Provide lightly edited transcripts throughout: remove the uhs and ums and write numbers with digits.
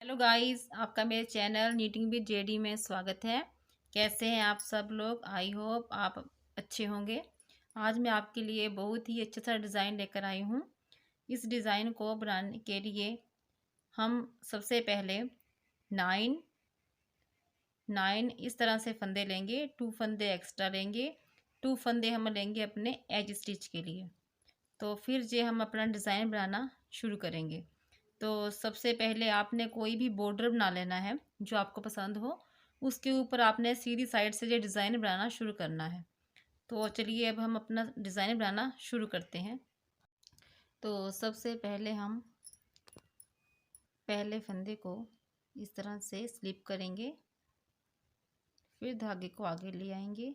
Hello guys, आपका मेरे channel knitting with JD में स्वागत है। कैसे हैं आप सब लोग? आई होप आप अच्छे होंगे। आज मैं आपके लिए बहुत ही अच्छा सा डिज़ाइन लेकर आई हूँ। इस डिज़ाइन को बनाने के लिए हम सबसे पहले नाइन नाइन इस तरह से फंदे लेंगे। 2 फंदे एक्स्ट्रा लेंगे। 2 फंदे हम लेंगे अपने एज स्टिच के लिए। तो फिर जे हम अपना डिज़ाइन बनाना शुरू करेंगे। तो सबसे पहले आपने कोई भी बॉर्डर बना लेना है जो आपको पसंद हो। उसके ऊपर आपने सीधी साइड से ये डिज़ाइन बनाना शुरू करना है। तो चलिए अब हम अपना डिज़ाइन बनाना शुरू करते हैं। तो सबसे पहले हम पहले फंदे को इस तरह से स्लिप करेंगे, फिर धागे को आगे ले आएंगे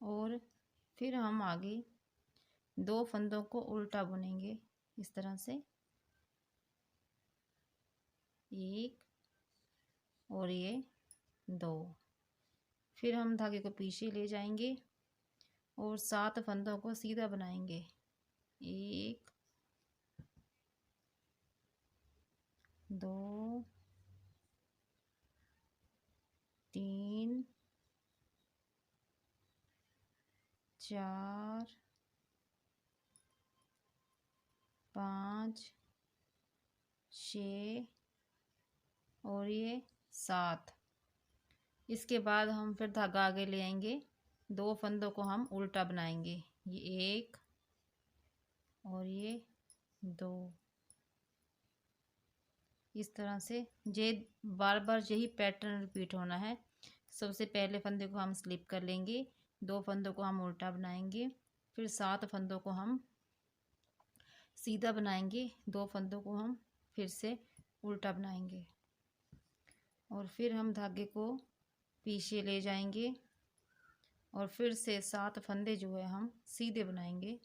और फिर हम आगे 2 फंदों को उल्टा बुनेंगे इस तरह से, एक और ये 2। फिर हम धागे को पीछे ले जाएंगे और 7 फंदों को सीधा बनाएंगे। 1 2 3 4 5 6 और ये 7। इसके बाद हम फिर धागा आगे ले आएंगे, 2 फंदों को हम उल्टा बनाएंगे। ये 1 और ये 2। इस तरह से ये बार बार यही पैटर्न रिपीट होना है। सबसे पहले फंदे को हम स्लिप कर लेंगे, 2 फंदों को हम उल्टा बनाएंगे, फिर 7 फंदों को हम सीधा बनाएंगे, 2 फंदों को हम फिर से उल्टा बनाएंगे और फिर हम धागे को पीछे ले जाएंगे और फिर से 7 फंदे जो है हम सीधे बनाएंगे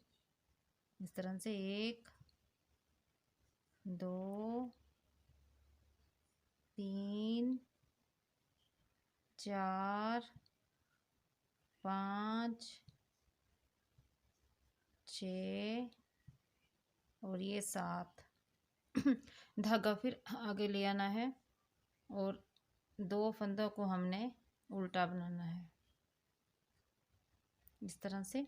इस तरह से। 1 2 3 4 5 6 और ये 7। धागा फिर आगे ले आना है और 2 फंदों को हमने उल्टा बनाना है इस तरह से।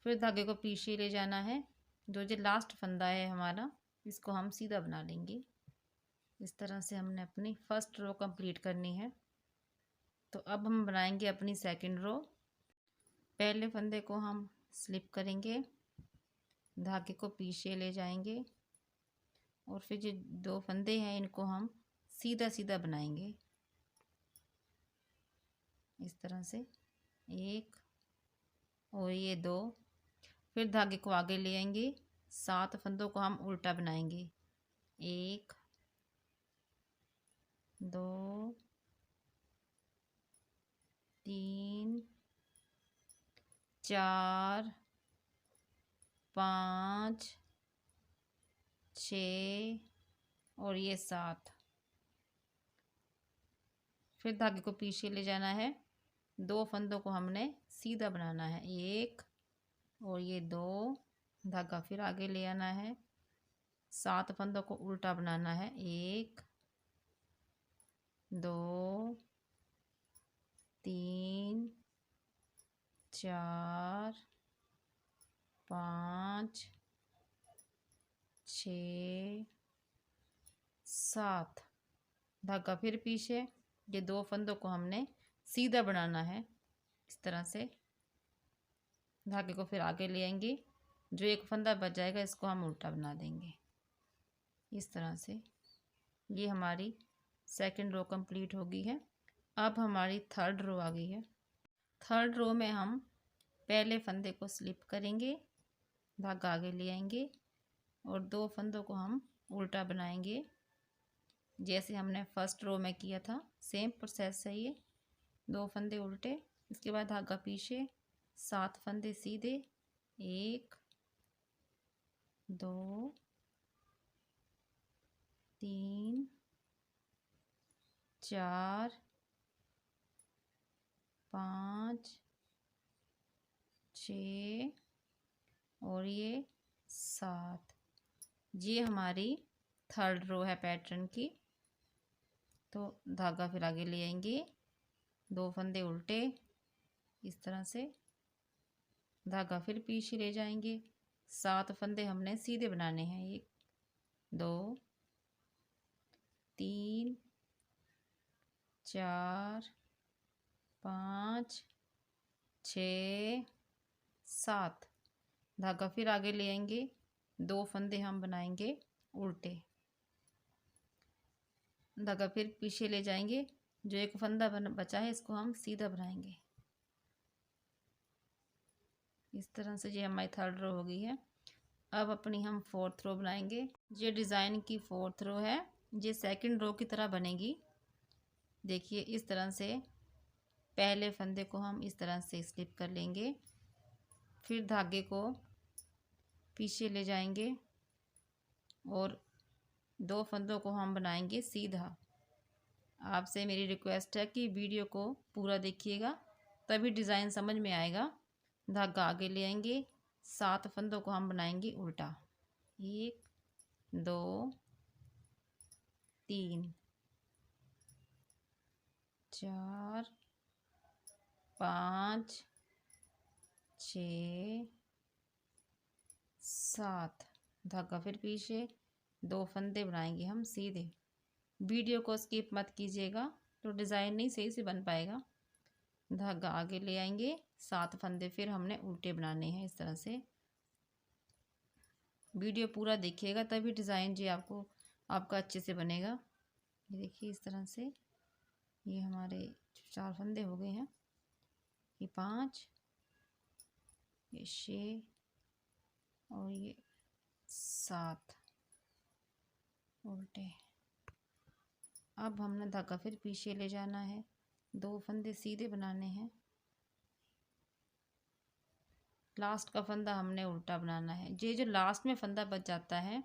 फिर धागे को पीछे ले जाना है, जो लास्ट फंदा है हमारा इसको हम सीधा बना लेंगे। इस तरह से हमने अपनी फर्स्ट रो कंप्लीट करनी है। तो अब हम बनाएंगे अपनी सेकंड रो। पहले फंदे को हम स्लिप करेंगे, धागे को पीछे ले जाएंगे और फिर जो 2 फंदे हैं इनको हम सीधा सीधा बनाएंगे इस तरह से। 1 और ये 2। फिर धागे को आगे ले आएंगे, 7 फंदों को हम उल्टा बनाएंगे। 1 2 3 4 5 6 और ये 7। फिर धागे को पीछे ले जाना है, 2 फंदों को हमने सीधा बनाना है। 1 और ये 2। धागा फिर आगे ले आना है, 7 फंदों को उल्टा बनाना है। 1 2 3 4 5 6 7। धागा फिर पीछे, ये 2 फंदों को हमने सीधा बनाना है इस तरह से। धागे को फिर आगे ले आएंगे, जो एक फंदा बच जाएगा इसको हम उल्टा बना देंगे इस तरह से। ये हमारी सेकंड रो कंप्लीट हो गई है। अब हमारी थर्ड रो आ गई है। थर्ड रो में हम पहले फंदे को स्लिप करेंगे, धागा आगे ले आएंगे और 2 फंदों को हम उल्टा बनाएंगे जैसे हमने फर्स्ट रो में किया था। सेम प्रोसेस है ये। 2 फंदे उल्टे, इसके बाद धागा पीछे, 7 फंदे सीधे। 1 2 3 4 5 6 और ये 7। ये हमारी थर्ड रो है पैटर्न की। तो धागा फिर आगे ले आएंगे, 2 फंदे उल्टे इस तरह से, धागा फिर पीछे ले जाएंगे। 7 फंदे हमने सीधे बनाने हैं, 1 2 3 4 5 6 7। धागा फिर आगे ले आएंगे, 2 फंदे हम बनाएंगे उल्टे, धागा फिर पीछे ले जाएंगे। जो एक फंदा बचा है इसको हम सीधा बनाएंगे इस तरह से। ये हमारी थर्ड रो हो गई है। अब अपनी हम फोर्थ रो बनाएंगे। ये डिज़ाइन की फोर्थ रो है, ये सेकंड रो की तरह बनेगी। देखिए इस तरह से पहले फंदे को हम इस तरह से स्लिप कर लेंगे, फिर धागे को पीछे ले जाएंगे और 2 फंदों को हम बनाएंगे सीधा। आपसे मेरी रिक्वेस्ट है कि वीडियो को पूरा देखिएगा, तभी डिज़ाइन समझ में आएगा। धागा आगे ले आएंगे, 7 फंदों को हम बनाएंगे उल्टा, 1 2 3 4 5 6 7। धागा फिर पीछे, 2 फंदे बनाएंगे हम सीधे। वीडियो को स्किप मत कीजिएगा, तो डिज़ाइन नहीं सही से बन पाएगा। धागा आगे ले आएंगे, 7 फंदे फिर हमने उल्टे बनाने हैं इस तरह से। वीडियो पूरा देखिएगा तभी डिज़ाइन जी आपका अच्छे से बनेगा। ये देखिए इस तरह से ये हमारे 4 फंदे हो गए हैं, ये 5, ये 6 और ये 7 उल्टे। अब हमने धागा फिर पीछे ले जाना है, 2 फंदे सीधे बनाने हैं, लास्ट का फंदा हमने उल्टा बनाना है। ये जो लास्ट में फंदा बच जाता है,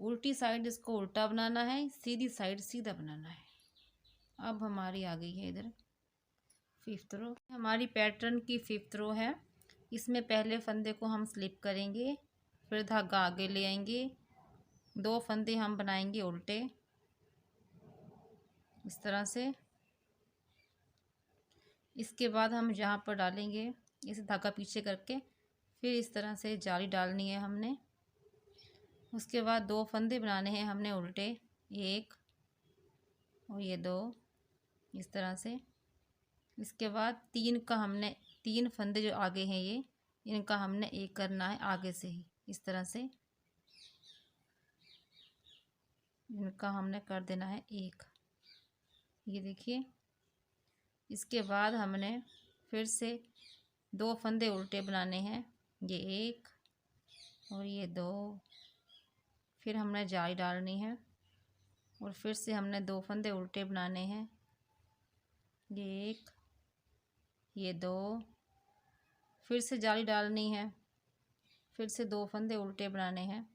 उल्टी साइड इसको उल्टा बनाना है, सीधी साइड सीधा बनाना है। अब हमारी आ गई है इधर फिफ्थ रो। हमारी पैटर्न की फिफ्थ रो है। इसमें पहले फंदे को हम स्लिप करेंगे, फिर धागा आगे ले आएंगे, 2 फंदे हम बनाएंगे उल्टे इस तरह से। इसके बाद हम यहाँ पर डालेंगे इसे धागा पीछे करके, फिर इस तरह से जाली डालनी है हमने। उसके बाद 2 फंदे बनाने हैं हमने उल्टे, 1 और ये 2 इस तरह से। इसके बाद 3 फंदे जो आगे हैं ये, इनका हमने 1 करना है आगे से ही इस तरह से, इनका हमने कर देना है 1। ये देखिए। इसके बाद हमने फिर से 2 फंदे उल्टे बनाने हैं, ये 1 और ये 2, फिर हमने जाली डालनी है और फिर से हमने 2 फंदे उल्टे बनाने हैं, ये 1 ये 2, फिर से जाली डालनी है, फिर से 2 फंदे उल्टे बनाने हैं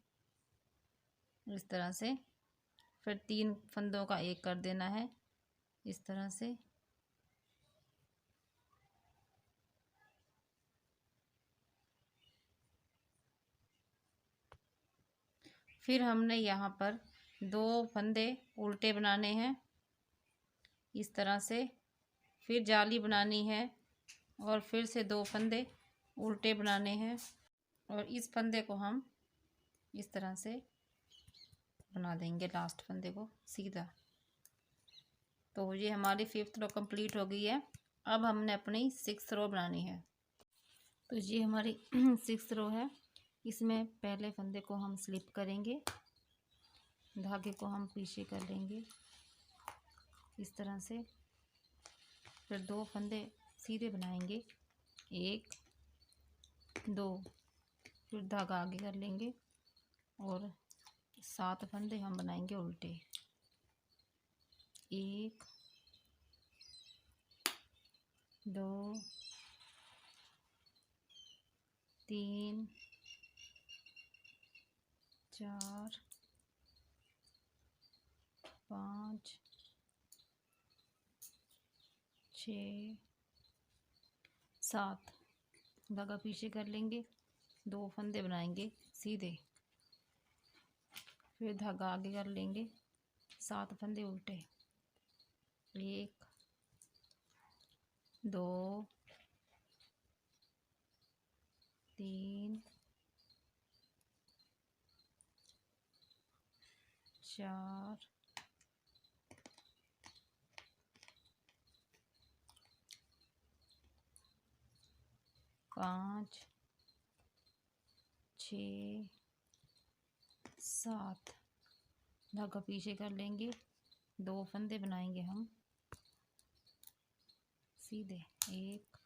इस तरह से, फिर 3 फंदों का 1 कर देना है इस तरह से। फिर हमने यहाँ पर 2 फंदे उल्टे बनाने हैं इस तरह से, फिर जाली बनानी है और फिर से 2 फंदे उल्टे बनाने हैं और इस फंदे को हम इस तरह से बना देंगे, लास्ट फंदे को सीधा। तो ये हमारी 5th रो कंप्लीट हो गई है। अब हमने अपनी 6th रो बनानी है। तो ये हमारी 6th रो है। इसमें पहले फंदे को हम स्लिप करेंगे, धागे को हम पीछे कर लेंगे इस तरह से, फिर 2 फंदे सीधे बनाएंगे, 1 2, फिर धागा आगे कर लेंगे और 7 फंदे हम बनाएंगे उल्टे, 1 2 3 4 5 6 7। धागा पीछे कर लेंगे, 2 फंदे बनाएंगे सीधे, फिर धागा आगे कर लेंगे, 7 फंदे उल्टे, 1 2 3 4 5 6 7। धागा पीछे कर लेंगे, 2 फंदे बनाएंगे हम सीधे, 1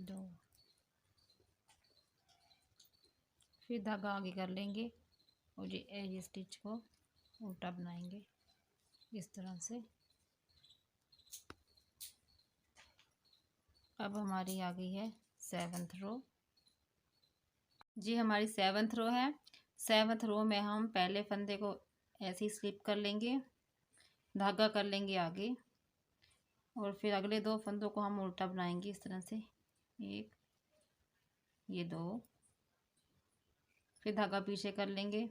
2। फिर धागा आगे कर लेंगे और ये एज स्टिच को उल्टा बनाएंगे इस तरह से। अब हमारी आ गई है 7th रो। जी हमारी 7th रो है। 7th रो में हम पहले फंदे को ऐसे ही स्लिप कर लेंगे, धागा कर लेंगे आगे और फिर अगले 2 फंदों को हम उल्टा बनाएंगे इस तरह से, 1 ये 2। फिर धागा पीछे कर लेंगे,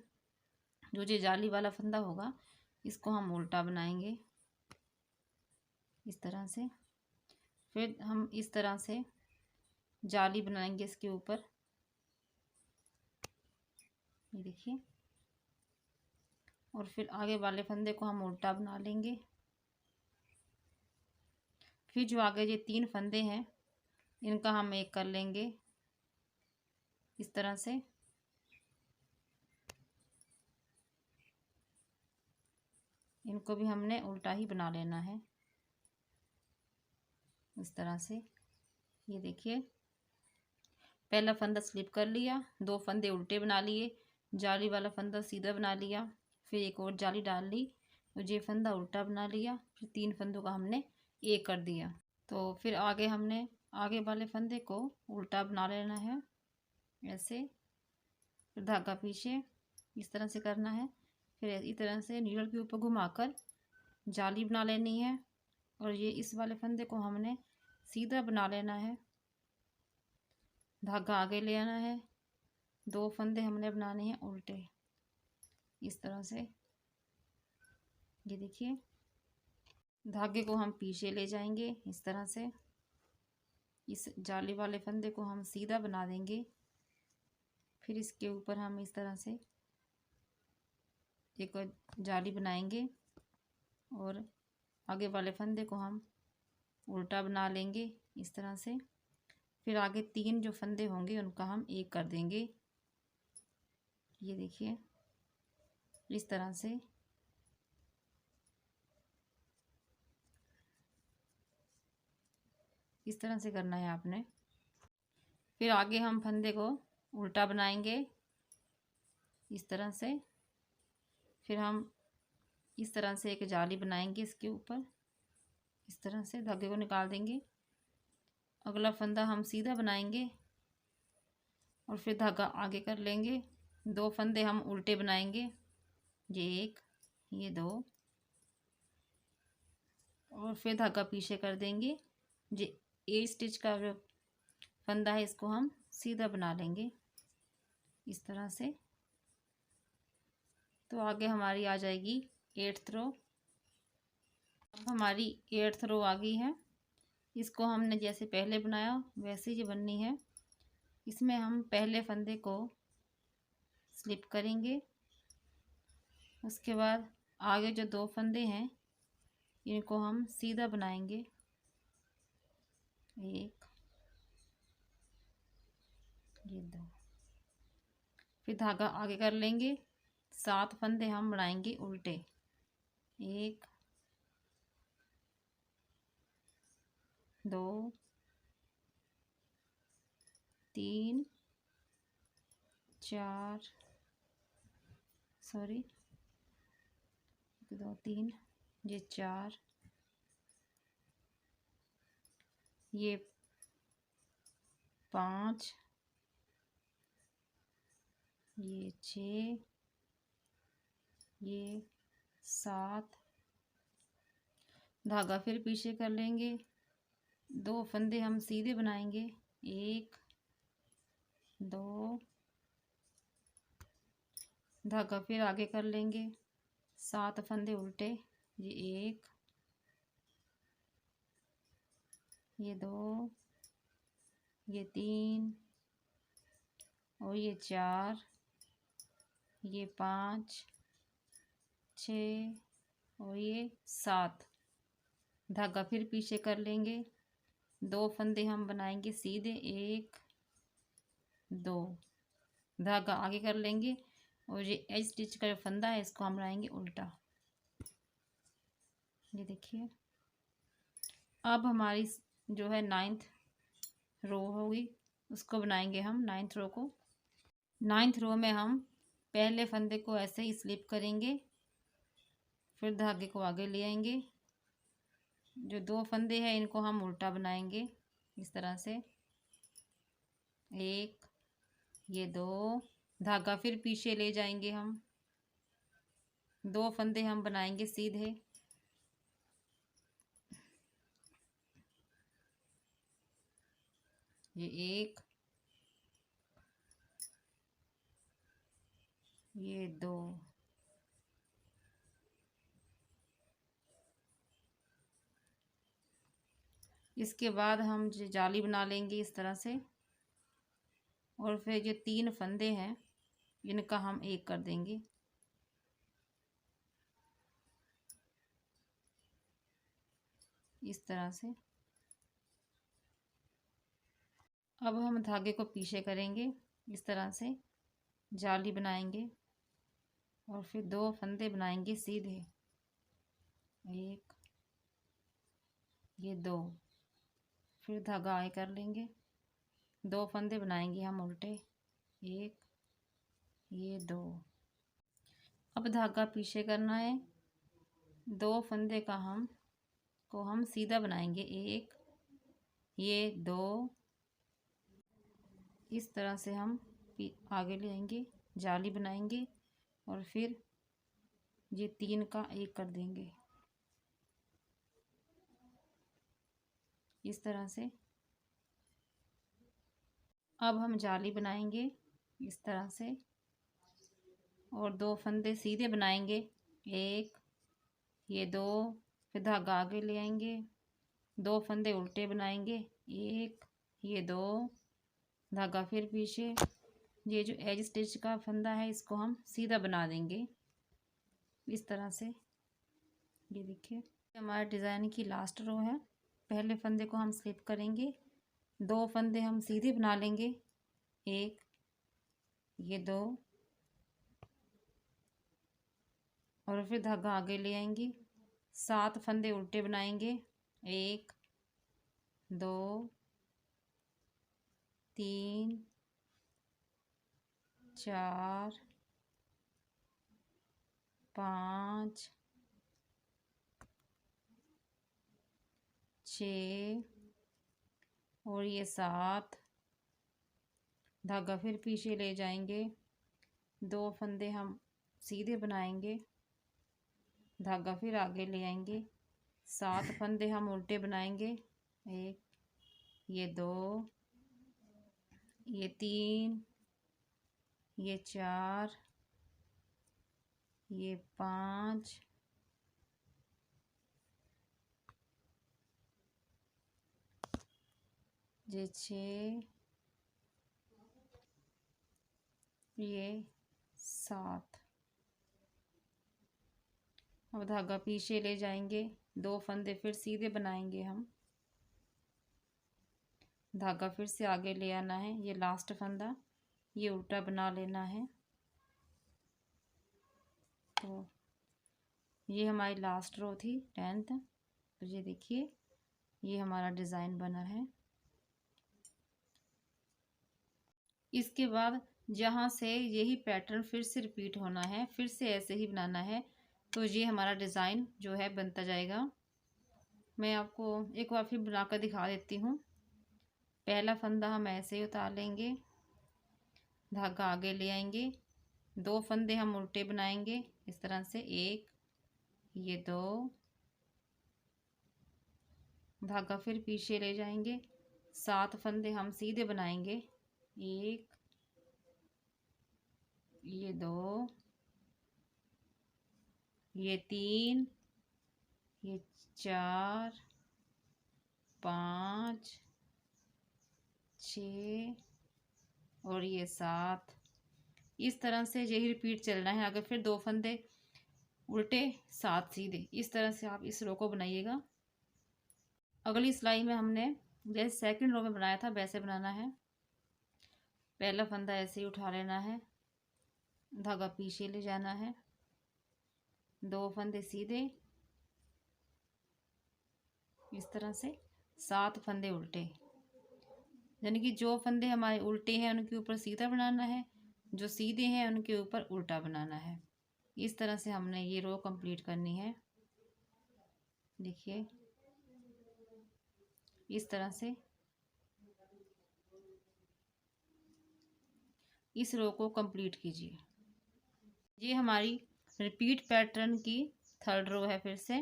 जो ये जाली वाला फंदा होगा इसको हम उल्टा बनाएंगे इस तरह से। फिर हम इस तरह से जाली बनाएंगे इसके ऊपर, ये देखिए, और फिर आगे वाले फंदे को हम उल्टा बना लेंगे। फिर जो आगे ये 3 फंदे हैं इनका हम एक कर लेंगे इस तरह से, इनको भी हमने उल्टा ही बना लेना है इस तरह से। ये देखिए, पहला फंदा स्लिप कर लिया, 2 फंदे उल्टे बना लिए, जाली वाला फंदा सीधा बना लिया, फिर एक और जाली डाल ली और ये फंदा उल्टा बना लिया, फिर 3 फंदों का हमने एक कर दिया। तो फिर आगे हमने आगे वाले फंदे को उल्टा बना लेना है ऐसे, फिर धागा पीछे इस तरह से करना है, फिर इस तरह से नीडल के ऊपर घुमाकर जाली बना लेनी है और ये इस वाले फंदे को हमने सीधा बना लेना है, धागा आगे ले आना है, 2 फंदे हमने बनाने हैं उल्टे इस तरह से। ये देखिए, धागे को हम पीछे ले जाएंगे इस तरह से, इस जाली वाले फंदे को हम सीधा बना देंगे, फिर इसके ऊपर हम इस तरह से एक जाली बनाएंगे और आगे वाले फंदे को हम उल्टा बना लेंगे इस तरह से। फिर आगे 3 जो फंदे होंगे उनका हम एक कर देंगे, ये देखिए इस तरह से। इस तरह से करना है आपने। फिर आगे हम फंदे को उल्टा बनाएंगे इस तरह से, फिर हम इस तरह से एक जाली बनाएंगे इसके ऊपर इस तरह से, धागे को निकाल देंगे, अगला फंदा हम सीधा बनाएंगे और फिर धागा आगे कर लेंगे, 2 फंदे हम उल्टे बनाएंगे, ये 1 ये 2, और फिर धागा पीछे कर देंगे, ये ए स्टिच का जो फंदा है इसको हम सीधा बना लेंगे इस तरह से। तो आगे हमारी आ जाएगी 8th रो। अब हमारी 8th रो आ गई है, इसको हमने जैसे पहले बनाया वैसे ही बननी है। इसमें हम पहले फंदे को स्लिप करेंगे, उसके बाद आगे जो 2 फंदे हैं इनको हम सीधा बनाएंगे, 1 ये 2। फिर धागा आगे कर लेंगे, 7 फंदे हम बनाएंगे उल्टे, 1 2 3 4 सॉरी 1 2 3 ये 4 ये 5 ये 6 ये 7। धागा फिर पीछे कर लेंगे, 2 फंदे हम सीधे बनाएंगे, 1 2, धागा फिर आगे कर लेंगे, 7 फंदे उल्टे, ये 1, ये 2, ये 3 और ये 4, ये 5, 6 और ये 7। धागा फिर पीछे कर लेंगे, 2 फंदे हम बनाएंगे सीधे, 1, 2, धागा आगे कर लेंगे और ये एज स्टिच का जो फंदा है इसको हम बनाएंगे उल्टा। ये देखिए, अब हमारी जो है 9th रो होगी, उसको बनाएंगे हम 9th रो को। 9th रो में हम पहले फंदे को ऐसे ही स्लिप करेंगे, फिर धागे को आगे ले आएंगे, जो 2 फंदे हैं इनको हम उल्टा बनाएंगे इस तरह से, 1, ये 2, धागा फिर पीछे ले जाएंगे हम, 2 फंदे हम बनाएंगे सीधे, ये 1, ये 2, इसके बाद हम जाली बना लेंगे इस तरह से, और फिर जो 3 फंदे हैं इनका हम एक कर देंगे, इस तरह से। अब हम धागे को पीछे करेंगे, इस तरह से जाली बनाएंगे और फिर 2 फंदे बनाएंगे सीधे, 1, ये 2, फिर धागा आगे कर लेंगे, 2 फंदे बनाएंगे हम उल्टे, 1, ये 2। अब धागा पीछे करना है, 2 फंदे का हम सीधा बनाएंगे, 1, ये 2, इस तरह से हम आगे ले आएंगे, जाली बनाएंगे और फिर ये 3 का एक कर देंगे, इस तरह से। अब हम जाली बनाएंगे इस तरह से और 2 फंदे सीधे बनाएंगे, 1, ये 2, फिर धागा आगे ले आएंगे, 2 फंदे उल्टे बनाएंगे, 1, ये 2, धागा फिर पीछे, ये जो एज स्टिच का फंदा है इसको हम सीधा बना देंगे इस तरह से। ये देखिए, हमारे डिज़ाइन की लास्ट रो है। पहले फंदे को हम स्लिप करेंगे, 2 फंदे हम सीधे बना लेंगे, 1, ये 2, और फिर धागा आगे ले आएंगे, 7 फंदे उल्टे बनाएंगे, 1, 2, 3, 4, 5, 6 और ये 7, धागा फिर पीछे ले जाएंगे, 2 फंदे हम सीधे बनाएंगे, धागा फिर आगे ले आएंगे, 7 फंदे हम उल्टे बनाएंगे, 1, ये 2, ये 3, ये 4, ये 5, ये 6, ये 7। अब धागा पीछे ले जाएंगे, 2 फंदे फिर सीधे बनाएंगे हम, धागा फिर से आगे ले आना है, ये लास्ट फंदा ये उल्टा बना लेना है। तो ये हमारी लास्ट रो थी 10th। तो ये देखिए, ये हमारा डिज़ाइन बना है। इसके बाद जहाँ से यही पैटर्न फिर से रिपीट होना है, फिर से ऐसे ही बनाना है, तो ये हमारा डिज़ाइन जो है बनता जाएगा। मैं आपको एक बार फिर बनाकर दिखा देती हूँ। पहला फंदा हम ऐसे ही उतार लेंगे, धागा आगे ले आएंगे, 2 फंदे हम उल्टे बनाएंगे इस तरह से, 1, ये 2, धागा फिर पीछे ले जाएंगे, 7 फंदे हम सीधे बनाएंगे, 1, ये 2, ये 3, ये 4, 5, 6 और ये 7। इस तरह से यही रिपीट चलना है। अगर फिर 2 फंदे उल्टे 7 सीधे, इस तरह से आप इस रो को बनाइएगा। अगली सिलाई में हमने जैसे सेकंड रो में बनाया था वैसे बनाना है। पहला फंदा ऐसे ही उठा लेना है, धागा पीछे ले जाना है, 2 फंदे सीधे, इस तरह से 7 फंदे उल्टे। यानी कि जो फंदे हमारे उल्टे हैं उनके ऊपर सीधा बनाना है, जो सीधे हैं उनके ऊपर उल्टा बनाना है। इस तरह से हमने ये रो कंप्लीट करनी है। देखिए इस तरह से इस रो को कंप्लीट कीजिए। ये हमारी रिपीट पैटर्न की थर्ड रो है। फिर से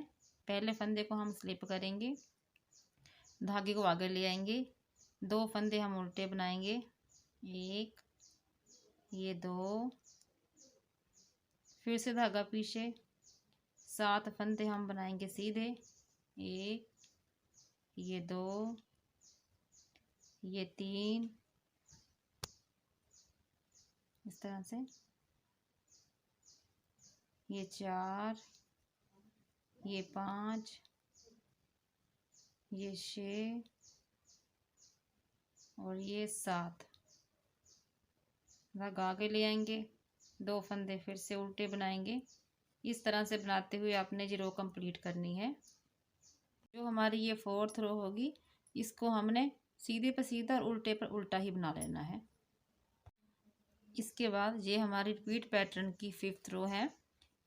पहले फंदे को हम स्लिप करेंगे, धागे को आगे ले आएंगे, 2 फंदे हम उल्टे बनाएंगे, 1, ये 2, फिर से धागा पीछे, 7 फंदे हम बनाएंगे सीधे, 1, ये 2, ये 3, इस तरह से, ये 4, ये 5, ये 6 और ये 7। धागा आगे ले आएंगे, 2 फंदे फिर से उल्टे बनाएंगे। इस तरह से बनाते हुए आपने ये रो कंप्लीट करनी है। जो हमारी ये 4th रो होगी, इसको हमने सीधे पर सीधा और उल्टे पर उल्टा ही बना लेना है। इसके बाद ये हमारी रिपीट पैटर्न की 5th रो है।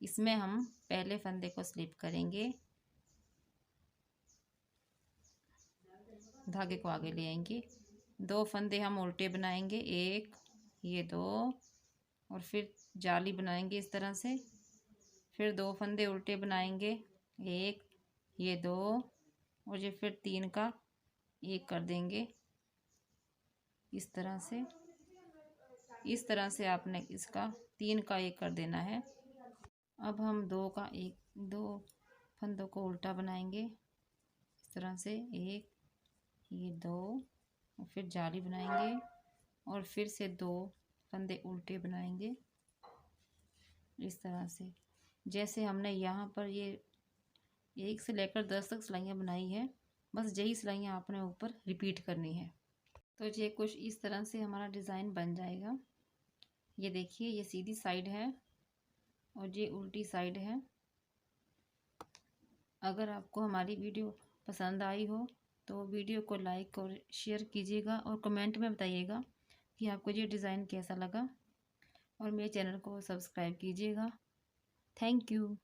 इसमें हम पहले फंदे को स्लिप करेंगे, धागे को आगे ले आएंगे, 2 फंदे हम उल्टे बनाएंगे, 1, ये 2 और फिर जाली बनाएंगे इस तरह से, फिर 2 फंदे उल्टे बनाएंगे, 1, ये 2 और ये फिर 3 का 1 कर देंगे इस तरह से। इस तरह से आपने इसका 3 का 1 कर देना है। अब हम 2 फंदों को उल्टा बनाएंगे इस तरह से, 1, ये 2 और फिर जाली बनाएंगे और फिर से 2 फंदे उल्टे बनाएंगे इस तरह से। जैसे हमने यहाँ पर ये 1 से लेकर 10 तक सिलाइयाँ बनाई है, बस यही सिलाइयाँ आपने ऊपर रिपीट करनी है। तो ये कुछ इस तरह से हमारा डिज़ाइन बन जाएगा। ये देखिए, ये सीधी साइड है और ये उल्टी साइड है। अगर आपको हमारी वीडियो पसंद आई हो तो वीडियो को लाइक और शेयर कीजिएगा और कमेंट में बताइएगा कि आपको ये डिज़ाइन कैसा लगा, और मेरे चैनल को सब्सक्राइब कीजिएगा। Thank you.